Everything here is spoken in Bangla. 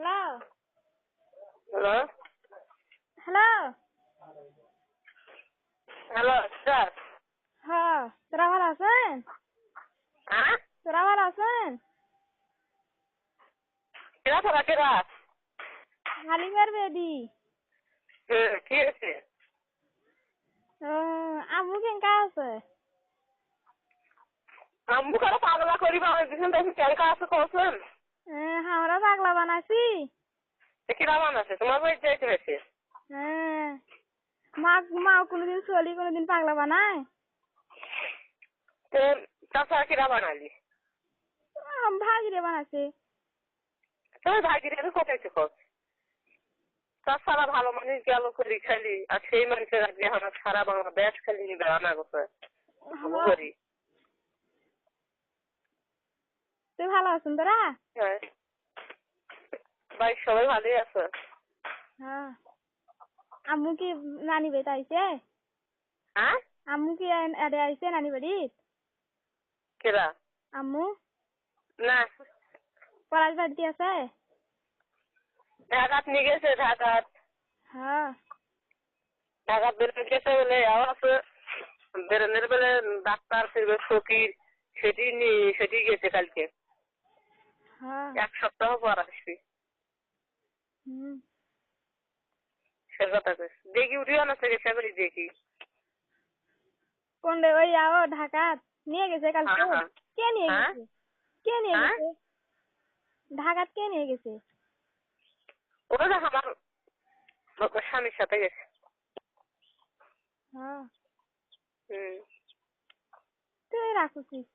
Hello hello hello hello sir. হ্যাঁ তোরা ভালো আছেন? হ্যাঁ তোরা ভালো আছেন? কেরা তোরা কেরা? হালিমের বেদি কি হয়েছে? আম্মু কেঙ্কা আছে? আম্মু কারো পাগলা করি বানাইছেন দেখি কেনকা আছে কছেন? আমরা পাগলা বানাইছি। কিরা বানাচ্ছে তোমার বাড়িতে যাইতে হয়েছে? মা মা কোনোদিন চলি কোনোদিন পাগলা বানায়। তাছাড়া কিরা বানালি? ভাগিরে বানাইছে। তুমি ভাগিরে কোথায় খোঁজ? তাছাড়া ভালো মানুষ গেল করি খালি আর সেই মানুষের আগে আমার সারা বাংলা ব্যাস খালি নিবে আনা গোছে করি। তুই ভালো আছেন তোরা? হ্যাঁ ভাই সবাই ভালোই আছে। হ্যাঁ আম্মু কি নানি বেত আইছে? হ্যাঁ আম্মু কি আরে আইছে নানি বাড়ি? কেরা? আম্মু না পড়ার বাড়িতে আছে? ঢাকাত নিয়ে গেছে ঢাকাত। হ্যাঁ ঢাকাত বেরোতে গেছে বলে আছে বেরোনের বেলে ডাক্তার ফিরবে ফকির সেটি গেছে কালকে। হ্যাঁ 1 সপ্তাহ পর আসবি সে কথা কইস দেখি উঠিও না থেকে সে করি দেখি। কোন রে ওই আও ঢাকা নিয়ে গেছে কালকে? হ্যাঁ কে নিয়ে হ্যাঁ গেছে? কে নিয়ে হ্যাঁ গেছে? ঢাকাত কে নিয়ে গেছে? ওটা তো আমার স্বামীর সাথে গেছে। হ্যাঁ হুম তুই রাখছিস